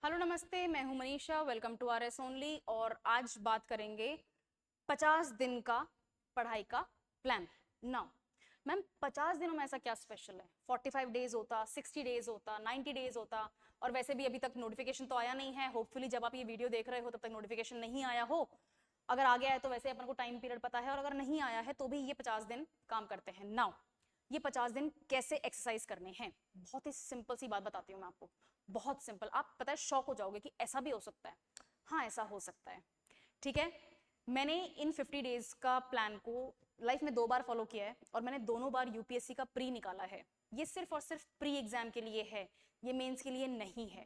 Hello नमस्ते, मैं हूं Manisha. Welcome to R S only. और आज बात करेंगे 50 दिन का पढ़ाई का प्लान। नाउ मैम, 50 दिनों में ऐसा क्या स्पेशल है? 45 डेज होता, 60 डेज होता, 90 डेज होता। और वैसे भी अभी तक नोटिफिकेशन तो आया नहीं है। होपफुली जब आप ये वीडियो देख रहे हो तब तक नोटिफिकेशन नहीं आया हो। अगर आ गया है तो वैसे अपन को टाइम पीरियड पता है, और अगर नहीं आया है तो भी ये 50 दिन काम करते हैं। नाउ ये 50 दिन कैसे एक्सरसाइज करने हैं, बहुत ही सिंपल सी बात बताती हूँ मैं आपको। बहुत सिंपल। आप पता है शॉक हो जाओगे कि ऐसा भी हो सकता है। हाँ, ऐसा हो सकता है। ठीक है, मैंने इन 50 डेज का प्लान को लाइफ में 2 बार फॉलो किया है, और मैंने दोनों बार यूपीएससी का प्री निकाला है। ये सिर्फ और सिर्फ प्री एग्जाम के लिए है, ये मेंस के लिए नहीं है।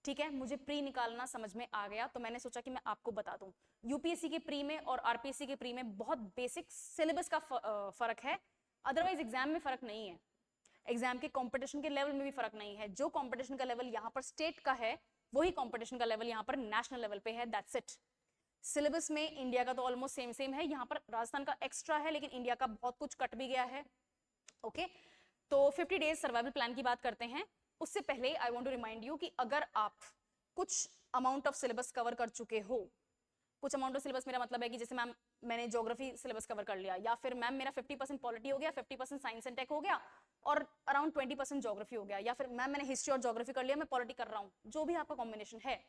ठीक है, मुझे प्री निकालना समझ में आ गया तो मैंने सोचा कि मैं आपको बता दूं। यूपीएससी के प्री में और आरपीएससी के प्री में बहुत बेसिक सिलेबस का फर्क है, अदरवाइज एग्जाम में फर्क नहीं है। एग्जाम के कंपटीशन के लेवल में भी फर्क नहीं है। जो कंपटीशन का लेवल यहाँ पर स्टेट का है, वही कंपटीशन का लेवल यहाँ पर नेशनल लेवल पे है। That's it. सिलेबस में इंडिया का तो ऑलमोस्ट सेम सेम है। यहाँ पर राजस्थान का एक्स्ट्रा है, लेकिन इंडिया का बहुत कुछ कट भी गया है। ओके, तो 50 डेज सर्वाइवल प्लान की बात करते हैं। उससे पहले I want to remind you कि अगर आप कुछ अमाउंट ऑफ सिलेबस कवर कर चुके हो, कुछ अमाउंट ऑफ सिलेबस मेरा मतलब है कि जैसे मैम मैंने ज्योग्राफी सिलेबस कवर कर लिया, या फिर मैम मेरा 50% पॉलिटी हो गया, 50% साइंस एंड टेक हो गया, और अराउंड 20% ज्योग्राफी हो गया, या फिर मैम मैंने हिस्ट्री और ज्योग्राफी कर लिया, मैं पॉलिटी कर रहा हूँ, जो भी आपका कॉम्बिनेशन है,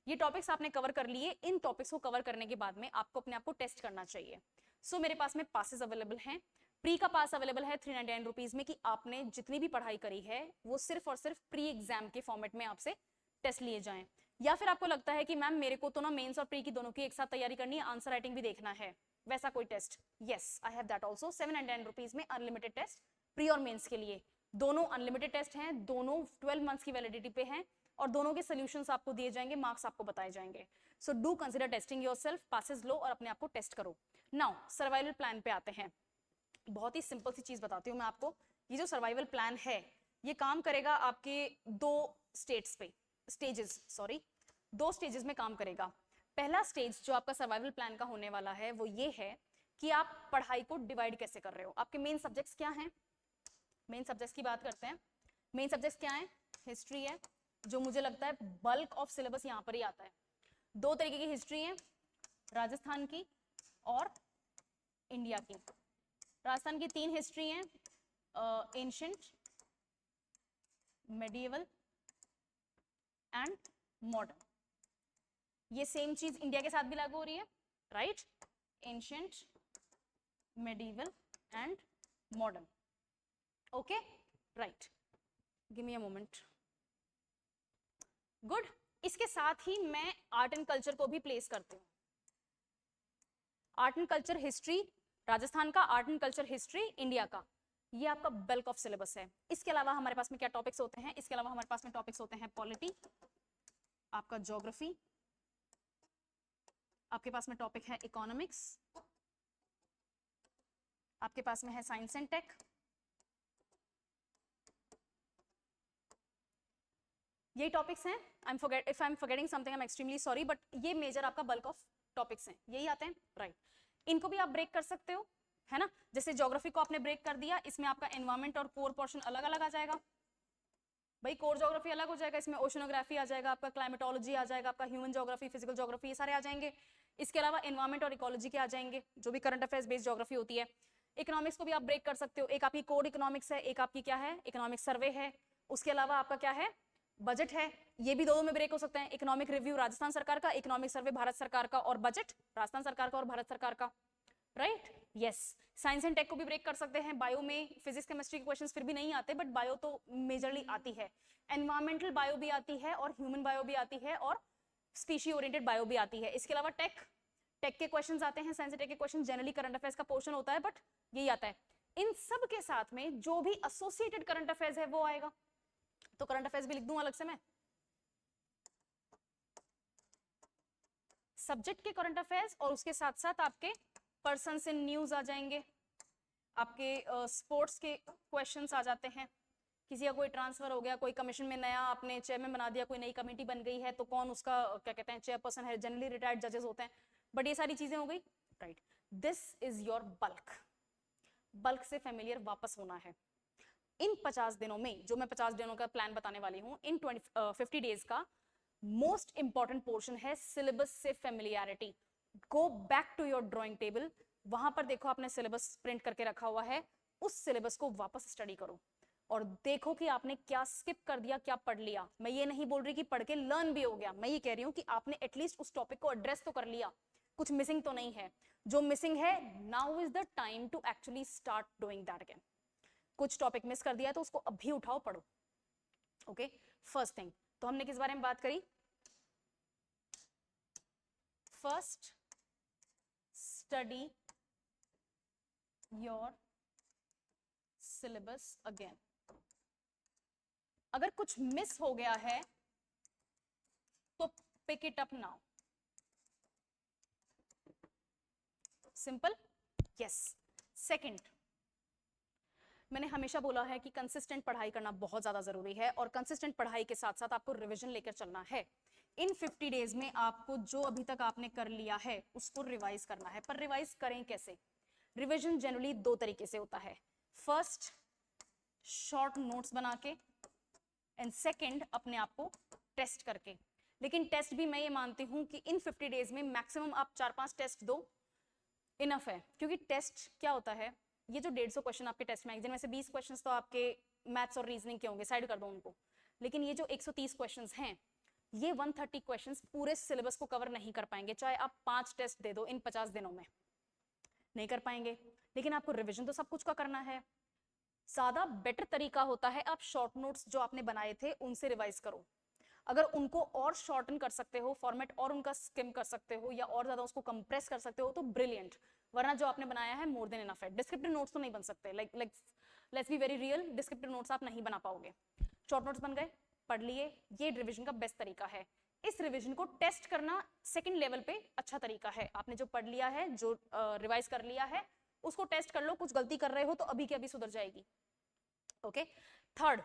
ये टॉपिक्स आपने कवर कर लिए। इन टॉपिक्स को कवर करने के बाद में आपको अपने आप को टेस्ट करना चाहिए। सो मेरे पास में पासेस अवेलेबल हैं। प्री का पास अवेलेबल है 399 रुपीज में, कि आपने जितनी भी पढ़ाई करी है वो सिर्फ और सिर्फ प्री एग्जाम के फॉर्मेट में आपसे टेस्ट लिए जाएं। या फिर आपको लगता है कि मैम मेरे को तो ना मेंस और प्री की दोनों की एक साथ तैयारी करनी है, आंसर राइटिंग भी देखना है, वैसा कोई test, yes I have that also. 799 rupees में अनलिमिटेड टेस्ट प्री और मेंस के लिए। दोनों अनलिमिटेड टेस्ट हैं, दोनों 12 मंथ्स की वैलिडिटी पे हैं, और दोनों के सोल्यूशंस आपको दिए जाएंगे, मार्क्स आपको बताए जाएंगे। So do consider testing yourself, passes लो और अपने आप को टेस्ट करो। नाउ सर्वाइवल प्लान पे आते हैं। बहुत ही सिंपल सी चीज बताती हूँ मैं आपको। ये जो सर्वाइवल प्लान है, ये काम करेगा आपके दो स्टेजेस में काम करेगा। पहला स्टेज जो आपका सर्वाइवल प्लान का होने वाला है वो ये है कि आप पढ़ाई को डिवाइड कैसे कर रहे हो। आपके मेन सब्जेक्ट्स क्या हैं? मेन सब्जेक्ट्स की बात करते हैं। मेन सब्जेक्ट्स क्या है? हिस्ट्री है, जो मुझे लगता है बल्क ऑफ सिलेबस यहां पर ही आता है। 2 तरीके की हिस्ट्री है, राजस्थान की और इंडिया की। राजस्थान की 3 हिस्ट्री हैं, एंशिएंट, मेडिएवल एंड मॉडर्न। ये सेम चीज इंडिया के साथ भी लागू हो रही है, right? Ancient, medieval and modern. Okay, right, give me a moment. Good. इसके साथ ही मैं आर्ट एंड कल्चर को भी प्लेस करती हूँ। Art and culture history Rajasthan का, art and culture history India का, ये आपका बल्क ऑफ सिलेबस है। इसके अलावा हमारे पास में क्या टॉपिक्स होते हैं? इसके अलावा हमारे पास में टॉपिक्स होते हैं पॉलिटी, आपका ज्योग्राफी, आपके पास में टॉपिक है इकोनॉमिक्स, आपके पास में है साइंस एंड टेक, यही टॉपिक्स हैं। If I am forgetting something I am extremely sorry, but ये मेजर आपका बल्क ऑफ टॉपिक्स हैं, यही आते हैं, राइट? इनको भी आप ब्रेक कर सकते हो, है ना? जैसे ज्योग्राफी को आपने ब्रेक कर दिया, इसमें आपका एनवायरमेंट और कोर पोर्शन अलग अलग आ जाएगा। भाई कोर ज्योग्राफी अलग हो जाएगा, इसमें ओशनोग्राफी आ जाएगा, आपका क्लाइमेटोलॉजी आ जाएगा, आपका ह्यूमन ज्योग्राफी, फिजिकल ज्योग्राफी, ये सारे आ जाएंगे। इसके अलावा एनवायरमेंट और इकोलॉजी के आ जाएंगे, जो भी करंट अफेयर्स बेस्ड ज्योग्राफी होती है। इकोनॉमिक्स को भी आप ब्रेक कर सकते हो, एक आपकी कोड इकोनॉमिक्स है, एक आपकी क्या है, इकोनॉमिक सर्वे है। उसके अलावा आपका क्या है, बजट है, ये भी दोनों में ब्रेक हो सकते हैं। इकोनॉमिक रिव्यू राजस्थान सरकार का, इकोनॉमिक सर्वे भारत सरकार का, और बजट राजस्थान सरकार का और भारत सरकार का, right? Yes. Science and tech को भी ब्रेक कर सकते हैं। बायो में फिजिक्स केमिस्ट्री के क्वेश्चंस फिर भी नहीं आते, बट बायो तो मेजरली आती है। एनवायरमेंटल बायो भी आती है, और ह्यूमन बायो भी आती है, और स्पीशी ओरिएंटेड बायो भी आती है। इसके अलावा टेक के क्वेश्चंस आते हैं। साइंस टेक के क्वेश्चन जनरली करंट अफेयर्स का पोर्शन होता है, बट यही आता है। इन सब के साथ में जो भी एसोसिएटेड करंट अफेयर्स है वो आएगा। तो करंट अफेयर्स भी लिख दूं अलग से मैं, सब्जेक्ट के करंट अफेयर्स, और उसके साथ साथ आपके पर्सन्स इन न्यूज आ जाएंगे, आपके स्पोर्ट्स के क्वेश्चंस आ जाते हैं। किसी का कोई ट्रांसफर हो गया, कोई कमीशन में नया आपने चेयरमैन बना दिया, कोई नई कमेटी बन गई है, तो कौन उसका क्या कहते हैं चेयरपर्सन है, जनरली रिटायर्ड जजेस होते हैं, बट ये सारी चीजें हो गई, right? This is your bulk से फेमिलियर वापस होना है। इन 50 दिनों में, जो मैं 50 दिनों का प्लान बताने वाली हूं, इन 50 डेज का मोस्ट इंपॉर्टेंट पोर्शन है सिलेबस से familiarity. Go back to your drawing table, वहां पर देखो आपने सिलेबस प्रिंट करके रखा हुआ है, उस सिलेबस को वापस स्टडी करो और देखो कि आपने क्या स्किप कर दिया, क्या पढ़ लिया। मैं ये नहीं बोल रही कि पढ़ के लर्न भी हो गया, मैं ये कह रही हूं कि आपने एटलीस्ट उस टॉपिक को एड्रेस तो कर लिया, कुछ मिसिंग तो नहीं है। जो मिसिंग है, now is the time to actually start doing that again. कुछ टॉपिक मिस कर दिया है तो उसको अभी उठाओ, पढ़ो। ओके, फर्स्ट थिंग, तो हमने किस बारे में बात करी? First, study your syllabus again. अगर कुछ मिस हो गया है तो pick it up now. Simple, yes. Second, मैंने हमेशा बोला है कि कंसिस्टेंट पढ़ाई करना बहुत ज्यादा जरूरी है और कंसिस्टेंट पढ़ाई के साथ साथ आपको रिवीजन लेकर चलना है। इन 50 डेज में आपको जो अभी तक आपने कर लिया है उसको रिवाइज करना है। पर रिवाइज करें कैसे? रिवीजन जनरली दो तरीके से होता है। फर्स्ट, शॉर्ट नोट्स बना के, एंड सेकंड, अपने आप को टेस्ट करके। लेकिन टेस्ट भी मैं ये मानती हूं कि इन 50 डेज में मैक्सिमम आप 4-5 टेस्ट दो, इनफ है। क्योंकि टेस्ट क्या होता है, ये जो 150 क्वेश्चन आपके टेस्ट में, जिनमें से 20 क्वेश्चन तो आपके मैथ्स और रीजनिंग के होंगे, साइड कर दो उनको। लेकिन ये जो 130 क्वेश्चन हैं, ये 130 क्वेश्चन पूरे सिलेबस को कवर नहीं कर पाएंगे, चाहे आप 5 टेस्ट दे दो इन 50 दिनों में, नहीं कर पाएंगे। लेकिन आपको रिविजन तो सब कुछ का करना है। ज्यादा बेटर तरीका होता है आप शॉर्ट नोट्स जो आपने बनाए थे उनसे रिवाइज करो। अगर उनको और शॉर्टन कर सकते हो, फॉर्मेट और उनका स्किम कर सकते हो या और ज्यादा उसको कंप्रेस कर सकते हो तो ब्रिलियंट, वरना जो आपने बनाया है मोर देन इनफ है। डिस्क्रिप्टिव नोट्स तो नहीं बन सकते, let's be very real, descriptive notes आप नहीं बना पाओगे। शॉर्ट नोट्स बन गए, पढ़ लिए, ये रिविजन का बेस्ट तरीका है। इस रिविजन को टेस्ट करना सेकंड लेवल पे अच्छा तरीका है। आपने जो पढ़ लिया है, जो रिवाइज कर लिया है, उसको टेस्ट कर लो। कुछ गलती कर रहे हो तो अभी के अभी सुधर जाएगी। Okay, third,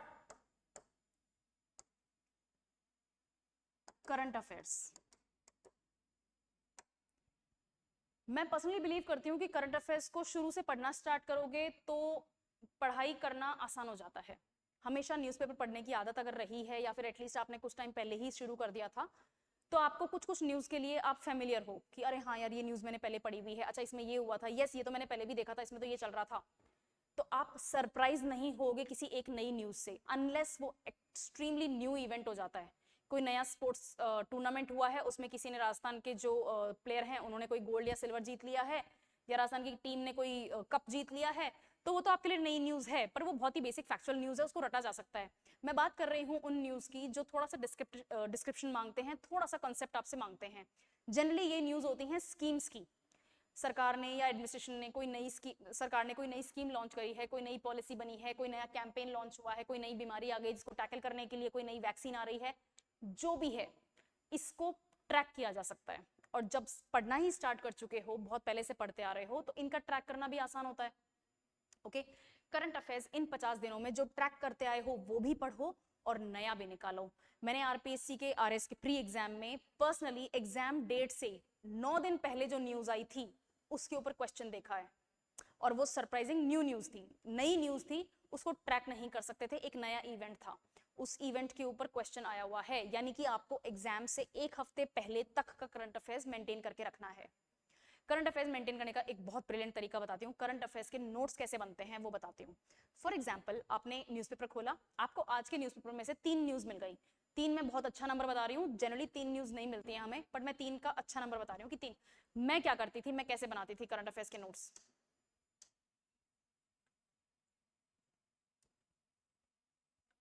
current affairs. मैं पर्सनली बिलीव करती हूँ कि करंट अफेयर्स को शुरू से पढ़ना स्टार्ट करोगे तो पढ़ाई करना आसान हो जाता है। हमेशा न्यूज़पेपर पढ़ने की आदत अगर रही है या फिर एटलीस्ट आपने कुछ टाइम पहले ही शुरू कर दिया था, तो आपको कुछ कुछ न्यूज़ के लिए आप फेमिलियर हो कि अरे हाँ यार, ये न्यूज़ मैंने पहले पढ़ी हुई है, अच्छा इसमें ये हुआ था, यस ये तो मैंने पहले भी देखा था, इसमें तो ये चल रहा था। तो आप सरप्राइज नहीं होगे किसी एक नई न्यूज़ से, अनलेस वो एक्सट्रीमली न्यू इवेंट हो जाता है। कोई नया स्पोर्ट्स टूर्नामेंट हुआ है, उसमें किसी ने, राजस्थान के जो प्लेयर हैं उन्होंने कोई गोल्ड या सिल्वर जीत लिया है, या राजस्थान की टीम ने कोई कप जीत लिया है, तो वो तो आपके लिए नई न्यूज़ है, पर वो बहुत ही बेसिक फैक्चुअल न्यूज़ है, उसको रटा जा सकता है। मैं बात कर रही हूँ उन न्यूज़ की जो थोड़ा सा डिस्क्रिप्शन मांगते हैं, थोड़ा सा कंसेप्ट आपसे मांगते हैं। जनरली ये न्यूज़ होती हैं स्कीम्स की। सरकार ने या एडमिनिस्ट्रेशन ने कोई नई स्कीम, सरकार ने कोई नई स्कीम लॉन्च करी है, कोई नई पॉलिसी बनी है, कोई नया कैंपेन लॉन्च हुआ है, कोई नई बीमारी आ गई जिसको टैकल करने के लिए कोई नई वैक्सीन आ रही है, जो भी है इसको ट्रैक किया जा सकता है। और जब पढ़ना ही स्टार्ट कर चुके हो, बहुत पहले से पढ़ते आ रहे हो, तो इनका ट्रैक करना भी आसान होता है। ओके, करंट अफेयर्स इन 50 दिनों में जो ट्रैक करते आए हो वो भी पढ़ो और नया भी निकालो। मैंने आरपीएससी के आरएस के प्री एग्जाम में पर्सनली एग्जाम डेट से 9 दिन पहले जो न्यूज आई थी उसके ऊपर क्वेश्चन देखा है, और वो सरप्राइजिंग न्यू न्यूज थी, नई न्यूज थी, उसको ट्रैक नहीं कर सकते थे, एक नया इवेंट था, उस इवेंट के ऊपर क्वेश्चन आया हुआ है। यानी कि आपको एग्जाम से एक हफ्ते पहले तक का करंट अफेयर्स मेंटेन करके रखना है। करंट अफेयर्स मेंटेन करने का एक बहुत ब्रिलियंट तरीका बताती हूँ। करंट अफेयर्स के नोट्स कैसे बनते हैं वो बताती हूँ। फॉर एग्जाम्पल, आपने न्यूज़पेपर खोला, आपको आज के न्यूज़पेपर में से 3 न्यूज मिल गई। 3 में बहुत अच्छा नंबर बता रही हूँ, जनरली 3 न्यूज नहीं मिलती है हमें, बट मैं 3 का अच्छा नंबर बता रही हूँ कि 3। मैं क्या करती थी, मैं कैसे बनाती थी करंट अफेयर्स के नोट्स?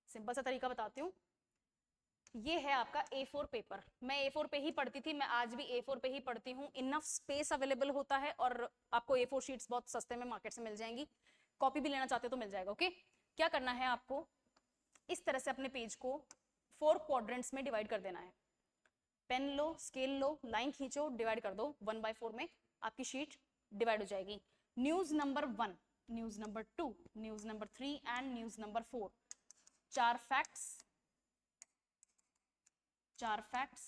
सिंपल सा तरीका बताती हूँ। ये है आपका A4 पेपर, मैं A4 पे ही पढ़ती थी, मैं आज भी A4 पे ही पढ़ती हूँ। इनफ स्पेस अवेलेबल होता है और आपको A4 शीट्स बहुत सस्ते में मार्केट से मिल जाएंगी। कॉपी भी लेना चाहते हो तो मिल जाएगा। ओके, क्या करना है आपको, इस तरह से अपने पेज को 4 क्वाड्रेंट्स में डिवाइड कर देना है। पेन लो, स्केल लो, लाइन खींचो, डिवाइड कर दो 1/4 में, आपकी शीट डिवाइड हो जाएगी। News number 1, news number 2, news number 3 and news number 4। 4 facts, 4 facts.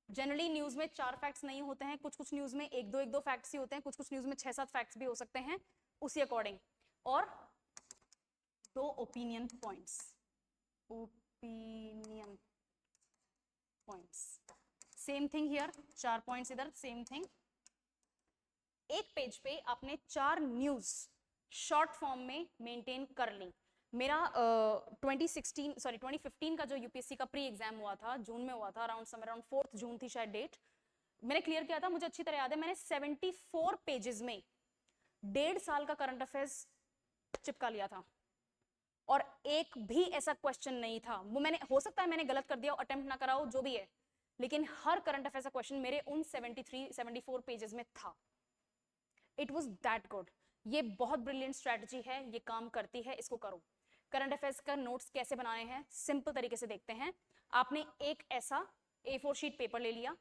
Generally news में 4 फैक्ट्स नहीं होते हैं, कुछ कुछ न्यूज में एक दो फैक्ट्स ही होते हैं, कुछ कुछ न्यूज में 6-7 फैक्ट्स भी हो सकते हैं, उसी अकॉर्डिंग। और 2 opinion points, opinion points, same thing here, 4 points इधर, सेम थिंग। एक पेज पे आपने 4 न्यूज शॉर्ट फॉर्म में मेंटेन कर ली। मेरा 2015 का जो यूपीएससी का प्री एग्जाम हुआ था, जून में हुआ था, अराउंड 4 जून थी शायद डेट, मैंने क्लियर किया था, मुझे अच्छी तरह याद है, मैंने 74 पेजेस में 1.5 साल का करंट अफेयर्स चिपका लिया था और एक भी ऐसा क्वेश्चन नहीं था। वो मैंने, हो सकता है मैंने गलत कर दिया, अटेम्प्ट ना कराओ, जो भी है, लेकिन हर करंट अफेयर्स का क्वेश्चन मेरे उन 74 पेजेस में था। It was that good. ये बहुत ब्रिलियंट स्ट्रेटजी है, ये काम करती है, इसको करो। करंट अफेयर्स का नोट्स कैसे बनाने हैं, सिंपल तरीके से देखते हैं। आपने एक ऐसा A4 शीट पेपर ले लिया,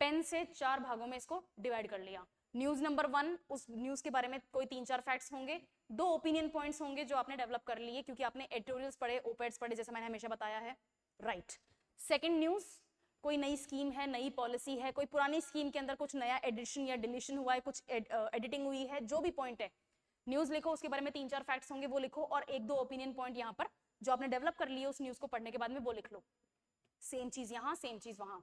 पेन से 4 भागों में इसको डिवाइड कर लिया। न्यूज नंबर 1, उस न्यूज के बारे में कोई 3-4 फैक्ट्स होंगे, 2 ओपिनियन पॉइंट्स होंगे जो आपने डेवलप कर लिए क्योंकि आपने एडिटोरियल्स पढ़े, ओपेड्स पढ़े, जैसे मैंने हमेशा बताया है, राइट। सेकंड न्यूज, कोई नई स्कीम है, नई पॉलिसी है, कोई पुरानी स्कीम के अंदर कुछ नया एडिशन या डिलीशन हुआ है, कुछ एडिटिंग हुई है, जो भी पॉइंट है, न्यूज लिखो, उसके बारे में 3-4 फैक्ट्स होंगे वो लिखो, और 1-2 ओपिनियन पॉइंट यहाँ पर जो आपने डेवलप कर लिए उस न्यूज को पढ़ने के बाद में वो लिख लो। सेम चीज यहाँ, सेम चीज वहां।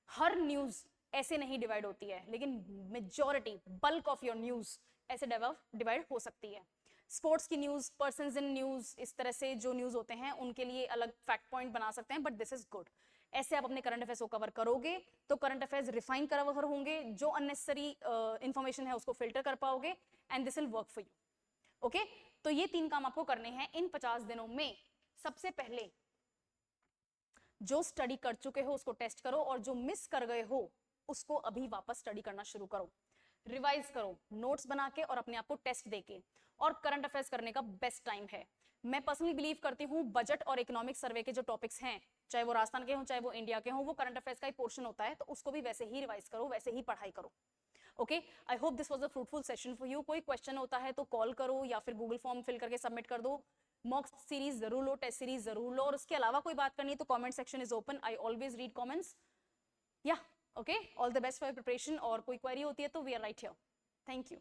हर न्यूज ऐसे नहीं डिवाइड होती है, लेकिन majority, bulk of your news ऐसे डिवाइड हो सकती है। स्पोर्ट्स की न्यूज, पर्सन्स इन न्यूज, इस तरह से जो न्यूज होते हैं उनके लिए अलग फैक्ट पॉइंट बना सकते हैं, बट दिस इज गुड। ऐसे आप अपने करंट अफेयर्स को कवर करोगे तो करंट अफेयर्स रिफाइन कवर होंगे, जो अननेसेसरी इंफॉर्मेशन है उसको फिल्टर कर पाओगे, and this will work for you. Okay, तो ये 3 काम आपको करने हैं इन 50 दिनों में। सबसे पहले जो स्टडी कर चुके हो उसको टेस्ट करो, और जो मिस कर गए हो उसको अभी वापस स्टडी करना शुरू करो, रिवाइज करो, नोट्स बना के और अपने आप को टेस्ट देके। और करंट अफेयर्स करने का बेस्ट टाइम है। मैं पर्सनली बिलीव करती हूँ बजट और इकोनॉमिक सर्वे के जो टॉपिक्स हैं, चाहे वो राजस्थान के हों चाहे वो इंडिया के हों, वो करंट अफेयर्स का ही पोर्शन होता है, तो उसको भी वैसे ही रिवाइज करो, वैसे ही पढ़ाई करो। Okay, I hope this was a fruitful session for you. कोई क्वेश्चन होता है तो कॉल करो या फिर गूगल फॉर्म फिल करके सबमिट कर दो। मॉक सीरीज जरूर लो, टेस्ट सीरीज जरूर लो, और उसके अलावा कोई बात करनी है तो comment section is open, I always read comments. Yeah okay, all the best for preparation, और कोई क्वेरी होती है तो we are right here. Thank you.